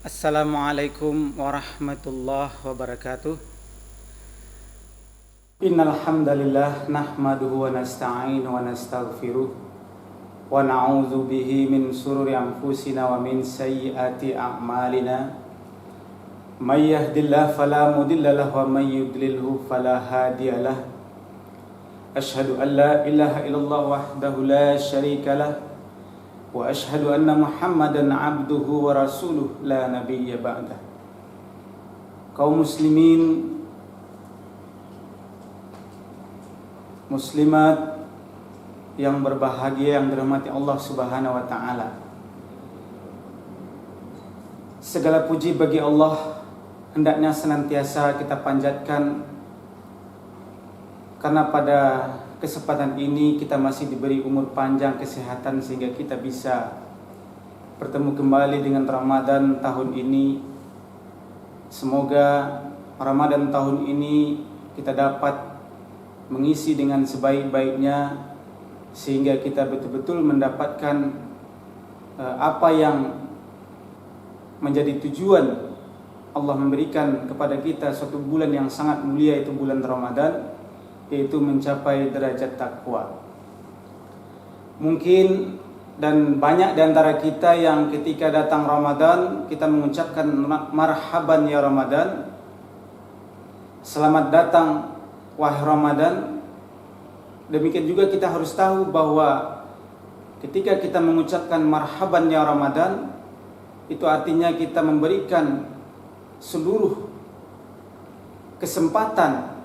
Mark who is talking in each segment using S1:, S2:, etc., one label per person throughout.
S1: Assalamualaikum warahmatullahi wabarakatuh. Innal hamdalillah nahmaduhu wa nasta'inu wa nastaghfiruh wa na'udzu bihi min shururi anfusina wa min sayyiati a'malina. May yahdihillahu fala mudilla lahu wa may yudlilhu fala hadiyalah. Asyhadu an la ilaha illallah wahdahu la syarika lah wa asyhadu anna Muhammadan abduhu wa rasuluh la nabiyya ba'dah. Kaum muslimin muslimat yang berbahagia yang dirahmati Allah Subhanahu wa taala. Segala puji bagi Allah hendaknya senantiasa kita panjatkan, karena pada kesempatan ini kita masih diberi umur panjang, kesehatan, sehingga kita bisa bertemu kembali dengan Ramadan tahun ini. Semoga Ramadan tahun ini kita dapat mengisi dengan sebaik-baiknya, sehingga kita betul-betul mendapatkan apa yang menjadi tujuan Allah memberikan kepada kita suatu bulan yang sangat mulia, yaitu bulan Ramadan, yaitu mencapai derajat takwa. Mungkin dan banyak di antara kita yang ketika datang Ramadan kita mengucapkan marhaban ya Ramadan, selamat datang wahai Ramadan. Demikian juga kita harus tahu bahwa ketika kita mengucapkan marhaban ya Ramadan, itu artinya kita memberikan seluruh kesempatan,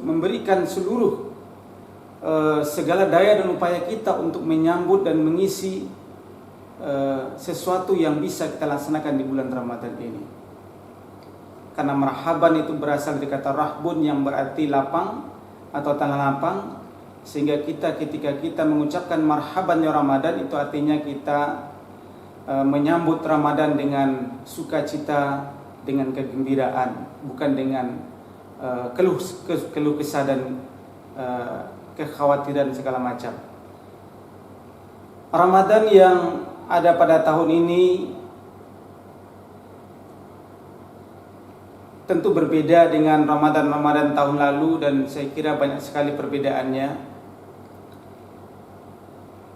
S1: memberikan seluruh segala daya dan upaya kita untuk menyambut dan mengisi sesuatu yang bisa kita laksanakan di bulan Ramadan ini. Karena marhaban itu berasal dari kata rahbun yang berarti lapang atau tanah lapang, sehingga kita ketika kita mengucapkan marhaban ya Ramadan, itu artinya kita menyambut Ramadan dengan sukacita, dengan kegembiraan, bukan dengan keluh kesah dan kekhawatiran segala macam. Ramadan yang ada pada tahun ini tentu berbeda dengan Ramadan tahun lalu, dan saya kira banyak sekali perbedaannya.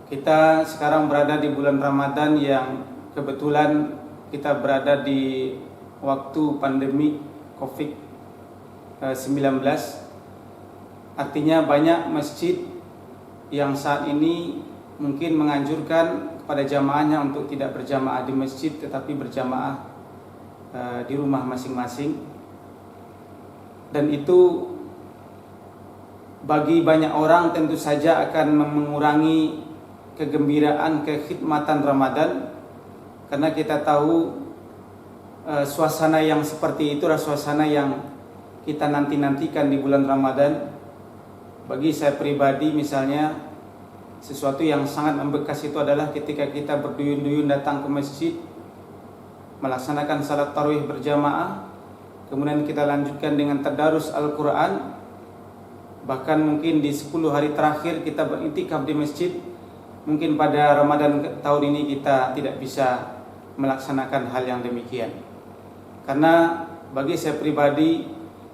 S1: Kita sekarang berada di bulan Ramadan yang kebetulan kita berada di waktu pandemi COVID-19. Artinya banyak masjid yang saat ini mungkin menganjurkan kepada jamaahnya untuk tidak berjamaah di masjid, tetapi berjamaah di rumah masing-masing. Dan itu bagi banyak orang tentu saja akan mengurangi kegembiraan, kekhidmatan Ramadan, karena kita tahu suasana yang seperti itu adalah suasana yang kita nanti-nantikan di bulan Ramadan. Bagi saya pribadi misalnya, sesuatu yang sangat membekas itu adalah ketika kita berduyun-duyun datang ke masjid, melaksanakan salat tarawih berjamaah, kemudian kita lanjutkan dengan tadarus Al-Quran. Bahkan mungkin di 10 hari terakhir kita beriktikaf di masjid. Mungkin pada Ramadan tahun ini kita tidak bisa melaksanakan hal yang demikian. Karena bagi saya pribadi,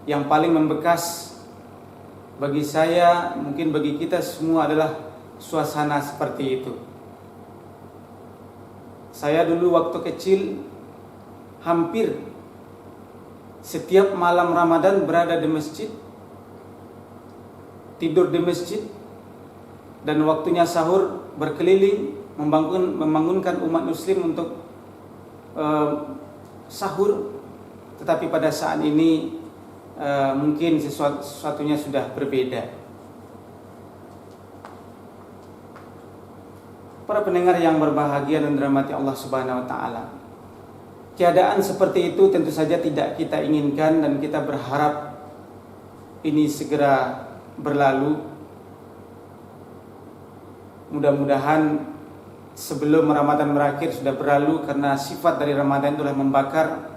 S1: yang paling membekas bagi saya, mungkin bagi kita semua, adalah suasana seperti itu. Saya dulu waktu kecil hampir setiap malam Ramadan berada di masjid, tidur di masjid, dan waktunya sahur berkeliling membangunkan umat muslim untuk sahur. Tetapi pada saat ini mungkin sesuatunya sudah berbeda. Para pendengar yang berbahagia dan dirahmati Allah Subhanahu wa taala, keadaan seperti itu tentu saja tidak kita inginkan, dan kita berharap ini segera berlalu. Mudah-mudahan sebelum Ramadan berakhir sudah berlalu, karena sifat dari Ramadan itulah membakar,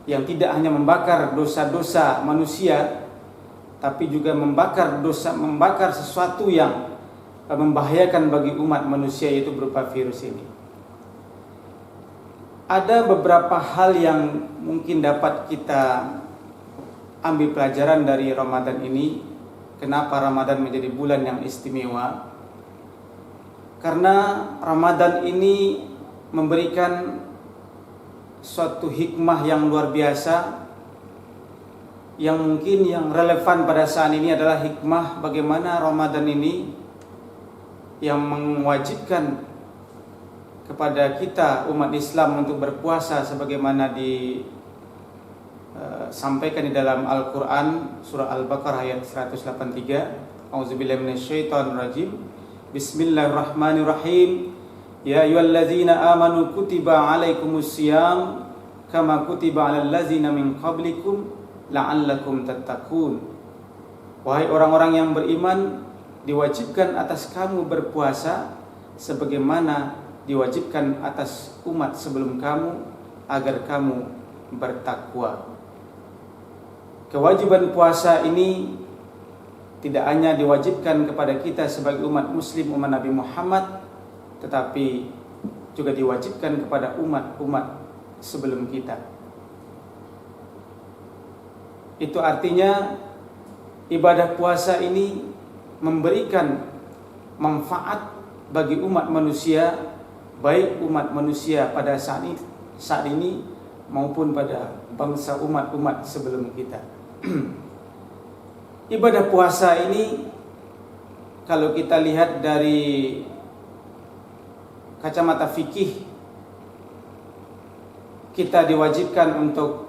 S1: yang tidak hanya membakar dosa-dosa manusia, tapi juga membakar sesuatu yang membahayakan bagi umat manusia, yaitu berupa virus ini. Ada beberapa hal yang mungkin dapat kita ambil pelajaran dari Ramadan ini. Kenapa Ramadan menjadi bulan yang istimewa? Karena Ramadan ini memberikan suatu hikmah yang luar biasa, yang mungkin yang relevan pada saat ini adalah hikmah bagaimana Ramadan ini yang mewajibkan kepada kita umat Islam untuk berpuasa sebagaimana disampaikan di dalam Al-Quran surah Al-Baqarah ayat 183. A'udzubillahi minasyaitonirrajim. Bismillahirrahmanirrahim. Ya ayyuhallazina amanu kutiba alaikumusiyam kama kutiba alal ladzina min qablikum la'allakum tattaqun. Wahai orang-orang yang beriman, diwajibkan atas kamu berpuasa sebagaimana diwajibkan atas umat sebelum kamu agar kamu bertakwa. Kewajiban puasa ini tidak hanya diwajibkan kepada kita sebagai umat muslim, umat Nabi Muhammad, tetapi juga diwajibkan kepada umat-umat sebelum kita. Itu artinya ibadah puasa ini memberikan manfaat bagi umat manusia, baik umat manusia pada saat ini maupun pada bangsa umat-umat sebelum kita. Ibadah puasa ini kalau kita lihat dari kacamata fikih, kita diwajibkan untuk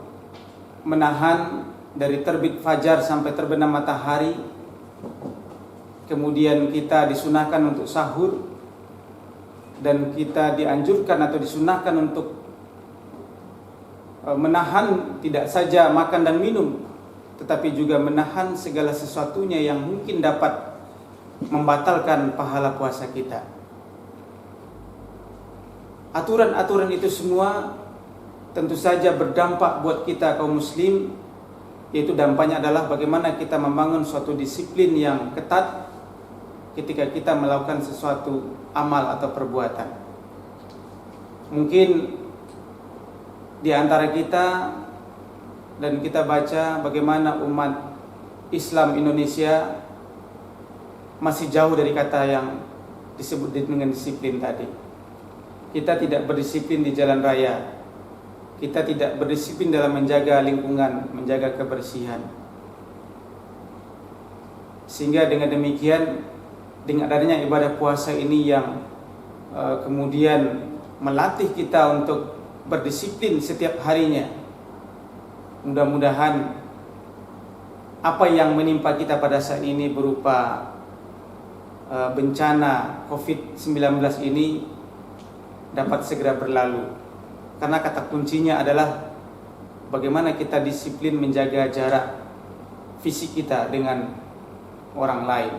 S1: menahan dari terbit fajar sampai terbenam matahari. Kemudian kita disunahkan untuk sahur, dan kita dianjurkan atau disunahkan untuk menahan tidak saja makan dan minum, tetapi juga menahan segala sesuatunya yang mungkin dapat membatalkan pahala puasa kita. Aturan-aturan itu semua tentu saja berdampak buat kita kaum muslim, yaitu dampaknya adalah bagaimana kita membangun suatu disiplin yang ketat ketika kita melakukan sesuatu amal atau perbuatan. Mungkin di antara kita dan kita baca bagaimana umat Islam Indonesia masih jauh dari kata yang disebut dengan disiplin tadi. Kita tidak berdisiplin di jalan raya. Kita tidak berdisiplin dalam menjaga lingkungan, menjaga kebersihan. Sehingga dengan demikian, dengan adanya ibadah puasa ini yang kemudian melatih kita untuk berdisiplin setiap harinya. Mudah-mudahan apa yang menimpa kita pada saat ini berupa bencana COVID-19 ini dapat segera berlalu. Karena kata kuncinya adalah bagaimana kita disiplin menjaga jarak fisik kita dengan orang lain.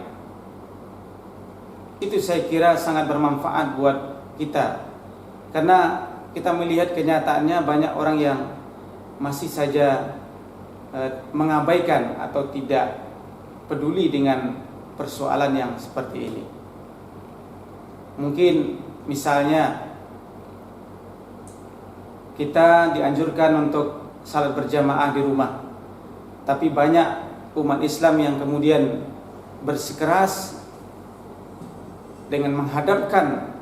S1: Itu saya kira sangat bermanfaat buat kita. Karena kita melihat kenyataannya banyak orang yang masih saja mengabaikan atau tidak peduli dengan persoalan yang seperti ini. Mungkin misalnya kita dianjurkan untuk salat berjamaah di rumah, tapi banyak umat Islam yang kemudian bersikeras dengan menghadapkan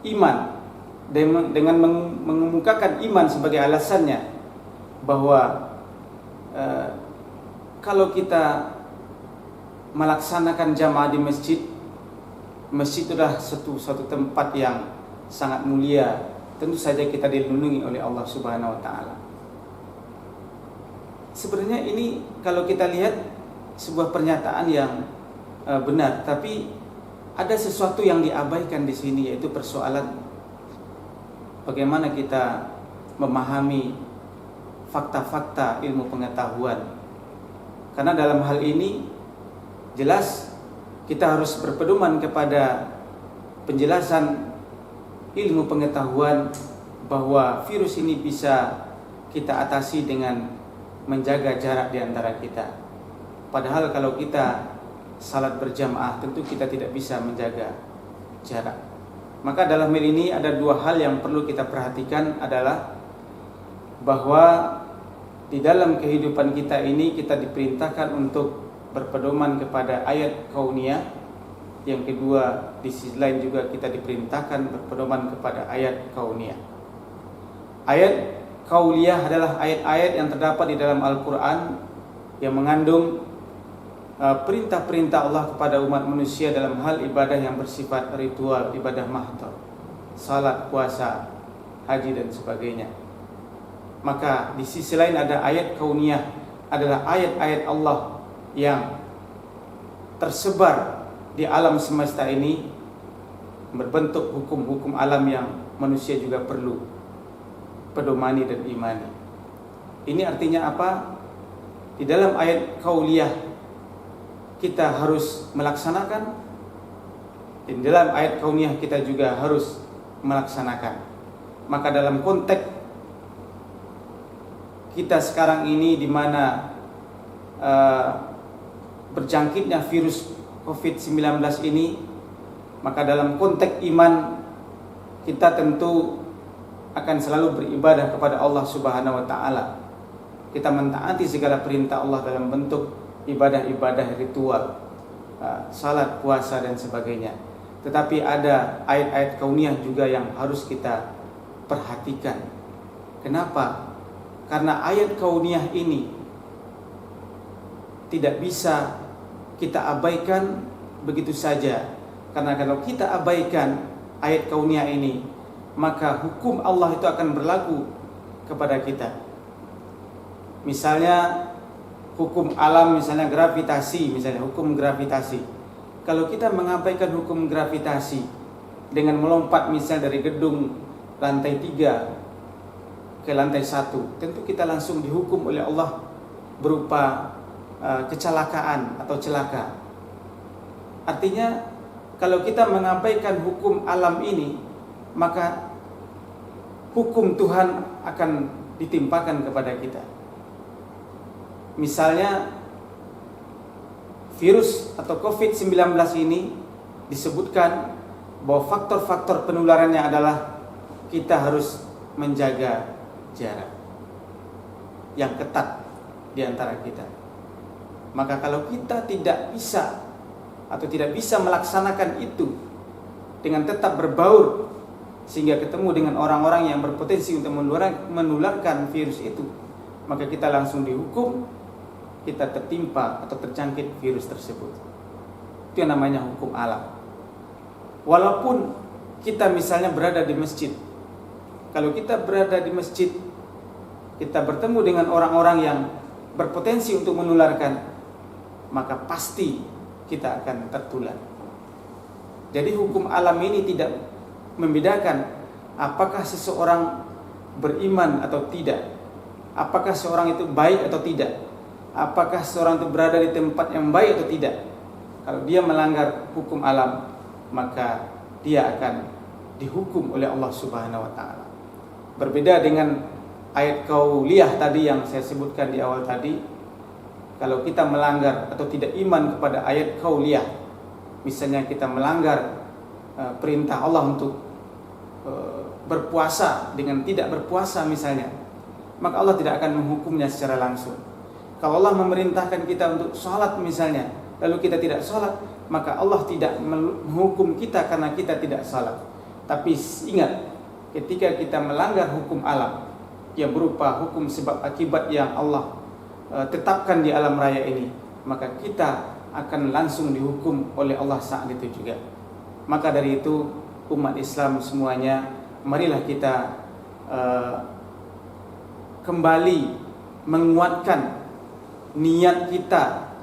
S1: iman, dengan mengemukakan iman sebagai alasannya, bahwa kalau kita melaksanakan jamaah di masjid, masjid itu adalah suatu tempat yang sangat mulia. Tentu saja kita dilindungi oleh Allah Subhanahu wa taala. Sebenarnya ini kalau kita lihat sebuah pernyataan yang benar, tapi ada sesuatu yang diabaikan di sini, yaitu persoalan bagaimana kita memahami fakta-fakta ilmu pengetahuan. Karena dalam hal ini jelas kita harus berpedoman kepada penjelasan ilmu pengetahuan bahwa virus ini bisa kita atasi dengan menjaga jarak di antara kita. Padahal kalau kita salat berjamaah tentu kita tidak bisa menjaga jarak. Maka dalam hal ini ada dua hal yang perlu kita perhatikan adalah bahwa di dalam kehidupan kita ini kita diperintahkan untuk berpedoman kepada ayat kauniyah. Yang kedua, di sisi lain juga kita diperintahkan berpedoman kepada ayat kauniyah. Ayat kauniyah adalah ayat-ayat yang terdapat di dalam Al-Quran yang mengandung perintah-perintah Allah kepada umat manusia dalam hal ibadah yang bersifat ritual, ibadah mahdhar, salat, puasa, haji dan sebagainya. Maka di sisi lain ada ayat kauniyah, adalah ayat-ayat Allah yang tersebar di alam semesta ini, berbentuk hukum-hukum alam yang manusia juga perlu pedomani dan imani. Ini artinya apa? Di dalam ayat kauliyah kita harus melaksanakan, di dalam ayat kauniyah kita juga harus melaksanakan. Maka dalam konteks kita sekarang ini di mana berjangkitnya virus COVID-19 ini, maka dalam konteks iman kita tentu akan selalu beribadah kepada Allah Subhanahu wa taala. Kita mentaati segala perintah Allah dalam bentuk ibadah-ibadah ritual, salat, puasa dan sebagainya. Tetapi ada ayat-ayat kauniyah juga yang harus kita perhatikan. Kenapa? Karena ayat kauniyah ini tidak bisa kita abaikan begitu saja. Karena kalau kita abaikan ayat kauniyah ini, maka hukum Allah itu akan berlaku kepada kita. Misalnya hukum alam, misalnya gravitasi, misalnya hukum gravitasi. Kalau kita mengabaikan hukum gravitasi dengan melompat misalnya dari gedung lantai 3 ke lantai 1, tentu kita langsung dihukum oleh Allah berupa kecelakaan atau celaka. Artinya kalau kita mengabaikan hukum alam ini, maka hukum Tuhan akan ditimpakan kepada kita. Misalnya virus atau COVID-19 ini disebutkan bahwa faktor-faktor penularannya adalah kita harus menjaga jarak yang ketat di antara kita. Maka kalau kita tidak bisa atau tidak bisa melaksanakan itu dengan tetap berbaur sehingga ketemu dengan orang-orang yang berpotensi untuk menularkan virus itu, maka kita langsung dihukum, kita tertimpa atau terjangkit virus tersebut. Itu yang namanya hukum alam. Walaupun kita misalnya berada di masjid, kalau kita berada di masjid, kita bertemu dengan orang-orang yang berpotensi untuk menularkan, maka pasti kita akan tertular. Jadi hukum alam ini tidak membedakan apakah seseorang beriman atau tidak, apakah seorang itu baik atau tidak, apakah seorang itu berada di tempat yang baik atau tidak. Kalau dia melanggar hukum alam, maka dia akan dihukum oleh Allah Subhanahu wa taala. Berbeda dengan ayat kauliyah tadi yang saya sebutkan di awal tadi. Kalau kita melanggar atau tidak iman kepada ayat kauliyah, misalnya kita melanggar perintah Allah untuk berpuasa dengan tidak berpuasa misalnya, maka Allah tidak akan menghukumnya secara langsung. Kalau Allah memerintahkan kita untuk sholat misalnya, lalu kita tidak sholat, maka Allah tidak menghukum kita karena kita tidak sholat. Tapi ingat, ketika kita melanggar hukum alam yang berupa hukum sebab akibat yang Allah tetapkan di alam raya ini, maka kita akan langsung dihukum oleh Allah saat itu juga. Maka dari itu umat Islam semuanya, marilah kita kembali menguatkan niat kita,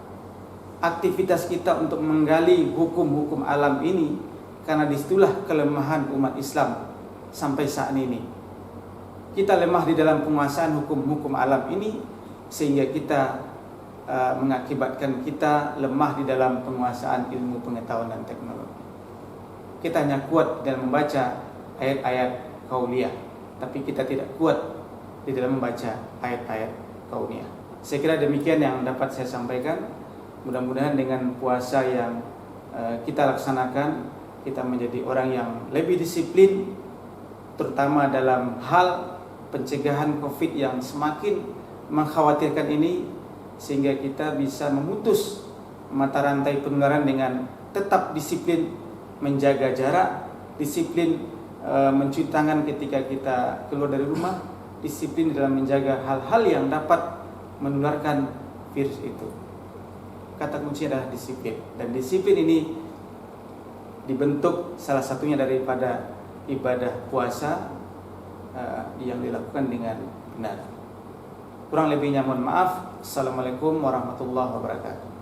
S1: aktivitas kita untuk menggali hukum-hukum alam ini, karena disitulah kelemahan umat Islam sampai saat ini. Kita lemah di dalam penguasaan hukum-hukum alam ini, sehingga kita mengakibatkan kita lemah di dalam penguasaan ilmu pengetahuan dan teknologi. Kita hanya kuat dalam membaca ayat-ayat kauliyah, tapi kita tidak kuat di dalam membaca ayat-ayat kauniyah. Saya kira demikian yang dapat saya sampaikan. Mudah-mudahan dengan puasa yang kita laksanakan, kita menjadi orang yang lebih disiplin, terutama dalam hal pencegahan COVID yang semakin mengkhawatirkan ini, sehingga kita bisa memutus mata rantai penularan dengan tetap disiplin menjaga jarak, disiplin mencuci tangan ketika kita keluar dari rumah, disiplin dalam menjaga hal-hal yang dapat menularkan virus itu. Kata kuncinya adalah disiplin, dan disiplin ini dibentuk salah satunya daripada ibadah puasa yang dilakukan dengan benar. Kurang lebihnya mohon maaf. Assalamualaikum warahmatullahi wabarakatuh.